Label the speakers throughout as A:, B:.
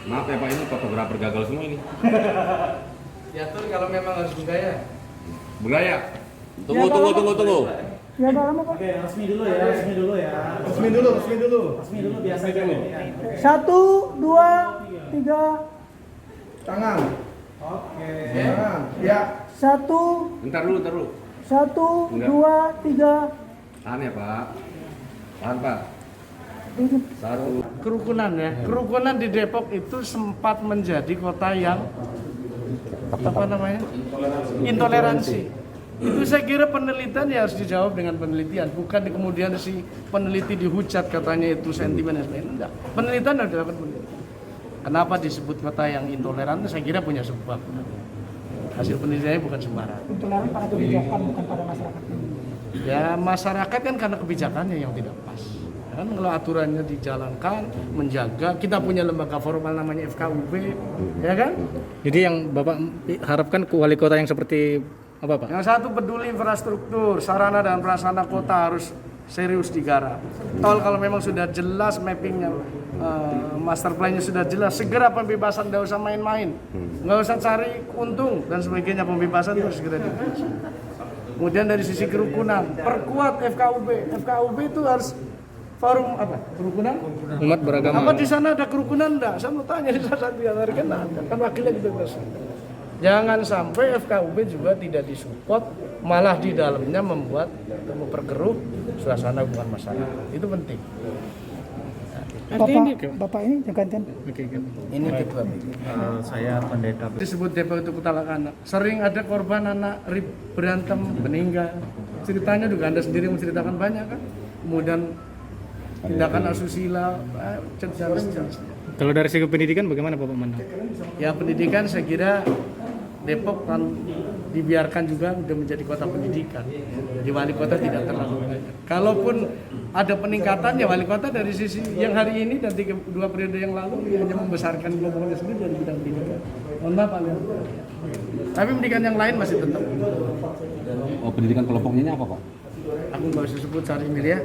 A: Maaf ya Pak, ini fotografer gagal semua ini.
B: Diatur kalau memang harus budaya.
A: Bergaya. Tunggu.
C: Ya Pak, lama Pak.
D: Oke, resmi dulu ya.
E: Resmi dulu
D: Biasa dulu.
C: 1, 2, 3.
E: Tangan.
D: Oke.
E: Tangan. Ya.
C: 1,
A: Bentar dulu.
C: 1,
A: Enggak.
C: 2, 3.
A: Tahan ya Pak. Tahan Pak. Satu.
B: Kerukunan ya. Kerukunan di Depok itu sempat menjadi kota yang apa namanya? Intoleransi. Itu saya kira penelitian ya harus dijawab dengan penelitian, bukan kemudian si peneliti dihujat katanya itu sentimen dan sebagainya. Enggak. Penelitian harus dilakukan penelitian. Kenapa disebut kota yang intoleran? Saya kira punya sebab. Hasil penelitiannya bukan sembarang.
C: Intoleran pada kebijakan bukan pada masyarakat.
B: Ya masyarakat kan karena kebijakannya yang tidak pas. Kan kalau aturannya dijalankan, menjaga, kita punya lembaga formal namanya FKUB, ya kan?
F: Jadi yang Bapak harapkan wali kota yang seperti apa Pak?
B: Yang satu peduli infrastruktur, sarana dan prasarana kota harus serius digarap. Tol kalau memang sudah jelas mappingnya, master plan-nya sudah jelas, segera pembebasan, nggak usah main-main, nggak usah cari untung dan sebagainya, pembebasan itu segera dibebas. Kemudian dari sisi kerukunan, perkuat FKUB. FKUB itu harus forum apa? Kerukunan?
F: Umat beragama.
B: Apa di sana ada kerukunan enggak? Saya mau tanya di sana di kan ada. Kan wakilnya gitu terus. Jangan sampai FKUB juga tidak disupport, malah di dalamnya memperkeruh suasana hubungan masyarakat. Itu penting.
C: Bapak ini gantian.
B: Ini ketua.
D: Saya pendeta.
B: Disebut Depok itu kota anak. Sering ada korban anak berantem, meninggal. Ceritanya juga Anda sendiri menceritakan banyak kan. Kemudian tindakan asusila, seterusnya.
F: Kalau dari segi pendidikan bagaimana Bapak Mandang?
B: Ya pendidikan saya kira Depok kan dibiarkan juga udah menjadi kota pendidikan. Di wali kota tidak terlalu banyak. Kalaupun ada peningkatan ya wali kota dari sisi yang hari ini dan 2 periode yang lalu hanya membesarkan kelompoknya sendiri dari bidang pendidikan. Mohon maaf Pak Leon. Tapi pendidikan yang lain masih tetap.
A: Oh, pendidikan kelompoknya ini apa Pak?
B: Aku nggak bisa sebut cari ini ya.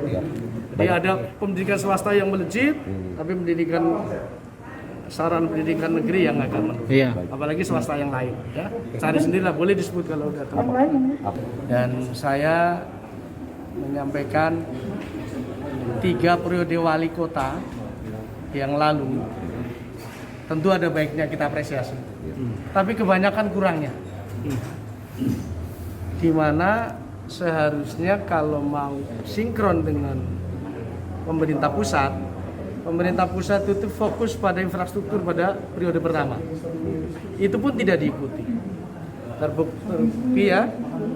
B: Jadi ada pendidikan swasta yang melejit, tapi pendidikan saran pendidikan negeri yang agak menurun.
F: Iya.
B: Apalagi swasta yang lain, ya. Cari sendirilah, boleh disebut kalau udah tahu.
C: Yang lain ini.
B: Dan saya menyampaikan 3 periode wali kota yang lalu, tentu ada baiknya kita apresiasi. Tapi kebanyakan kurangnya. Di mana seharusnya kalau mau sinkron dengan pemerintah pusat itu fokus pada infrastruktur pada periode pertama. Itu pun tidak diikuti. Terbukti ya,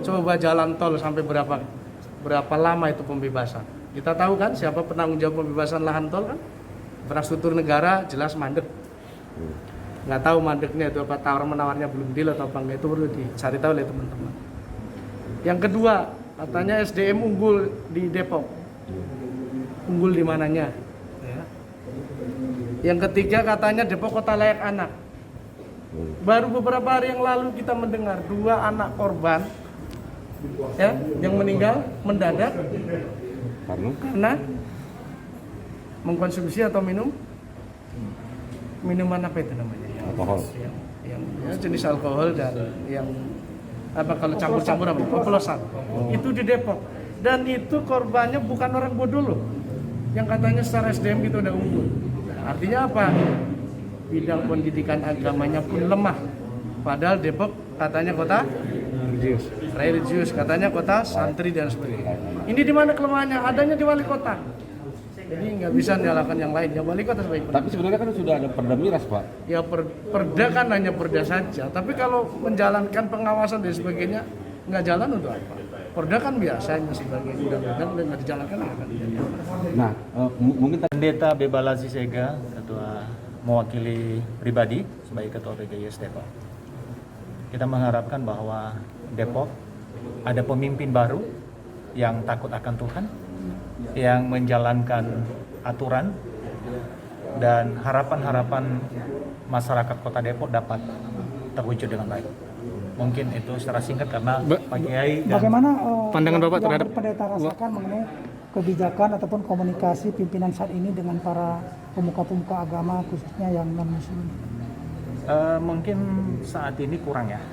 B: coba jalan tol sampai berapa lama itu pembebasan. Kita tahu kan siapa penanggung jawab pembebasan lahan tol kan? Infrastruktur negara jelas mandek. Nggak tahu mandeknya itu apa, tawar-menawarnya belum deal atau apa enggak, itu perlu dicari tahu oleh teman-teman. Yang kedua, katanya SDM unggul di Depok. Unggul di mananya? Ya. Yang ketiga katanya Depok kota layak anak. Baru beberapa hari yang lalu kita mendengar 2 anak korban ya, yang meninggal mendadak karena mengkonsumsi atau minuman apa itu namanya?
A: Alkohol.
B: Yang jenis alkohol dan yang apa kalau campur-campur apa? Oplosan. Itu di Depok. Dan itu korbannya bukan orang bodoh loh. Yang katanya secara SDM gitu udah unggul. Artinya apa? Bidang pendidikan agamanya pun lemah. Padahal Depok katanya kota religius, katanya kota santri dan sebagainya. Ini di mana kelemahannya? Adanya di wali kota. Jadi nggak bisa menyalahkan yang lain. Ya wali kota sebaik.
A: Tapi sebenarnya kan sudah ada perda miras Pak.
B: Ya perda kan hanya perda saja. Tapi kalau menjalankan pengawasan dan sebagainya nggak jalan untuk apa? Perda kan biasanya sebagai undang-undang dan nggak dijalankan akan jadi.
A: Nah, mungkin
D: Pendeta Bebalazi Sega, ketua mewakili pribadi sebagai ketua PGIS Depok. Kita mengharapkan bahwa Depok ada pemimpin baru yang takut akan Tuhan, yang menjalankan aturan, dan harapan-harapan masyarakat Kota Depok dapat terwujud dengan baik. Mungkin itu secara singkat karena Pak Kiai dan
C: Bagaimana
F: pandangan Bapak
C: yang
F: terhadap
C: pendeta rasakan mengenai kebijakan ataupun komunikasi pimpinan saat ini dengan para pemuka-pemuka agama khususnya yang non-muslim?
D: Mungkin saat ini kurang ya.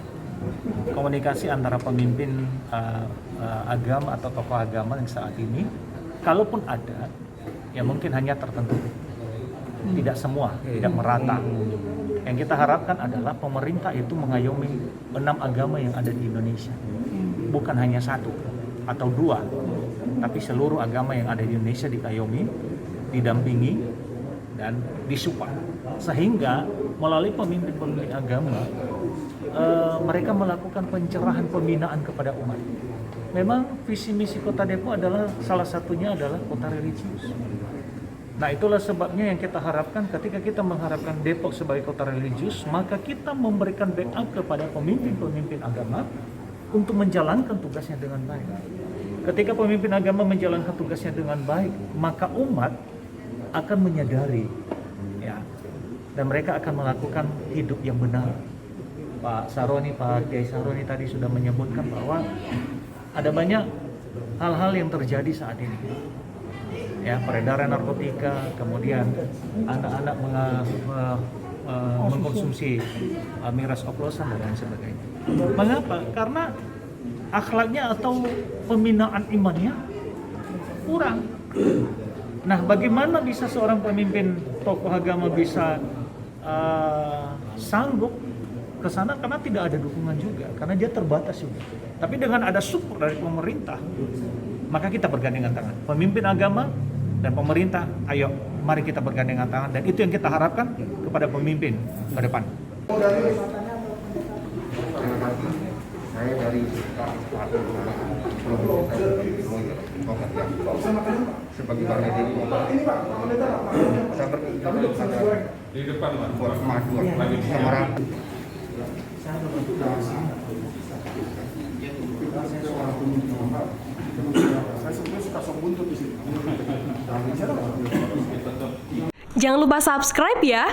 D: Komunikasi antara pemimpin agama atau tokoh agama yang saat ini, kalaupun ada, ya mungkin hanya tertentu. Tidak semua, tidak merata. Yang kita harapkan adalah pemerintah itu mengayomi 6 agama yang ada di Indonesia. Bukan hanya 1 atau 2, tapi seluruh agama yang ada di Indonesia dikayomi, didampingi, dan disupport. Sehingga melalui pemimpin-pemimpin agama, mereka melakukan pencerahan pembinaan kepada umat. Memang visi misi Kota Depok adalah salah satunya adalah kota religius. Nah, itulah sebabnya yang kita harapkan ketika kita mengharapkan Depok sebagai kota religius, maka kita memberikan backup kepada pemimpin-pemimpin agama untuk menjalankan tugasnya dengan baik. Ketika pemimpin agama menjalankan tugasnya dengan baik, maka umat akan menyadari, ya, dan mereka akan melakukan hidup yang benar. Pak Kiai Saroni tadi sudah menyebutkan bahwa ada banyak hal-hal yang terjadi saat ini. Ya, peredaran narkotika, kemudian anak-anak mengkonsumsi miras oplosan dan lain sebagainya. Mengapa? Karena akhlaknya atau pembinaan imannya kurang. Nah, bagaimana bisa seorang pemimpin tokoh agama bisa sanggup ke sana karena tidak ada dukungan juga, karena dia terbatas juga. Tapi dengan ada support dari pemerintah, maka kita bergandengan tangan. Pemimpin agama dan pemerintah, ayo mari kita bergandengan tangan, dan itu yang kita harapkan kepada pemimpin ke depan.
G: Saya dari sebagai Bang Deddy di depan
H: Jangan lupa subscribe ya.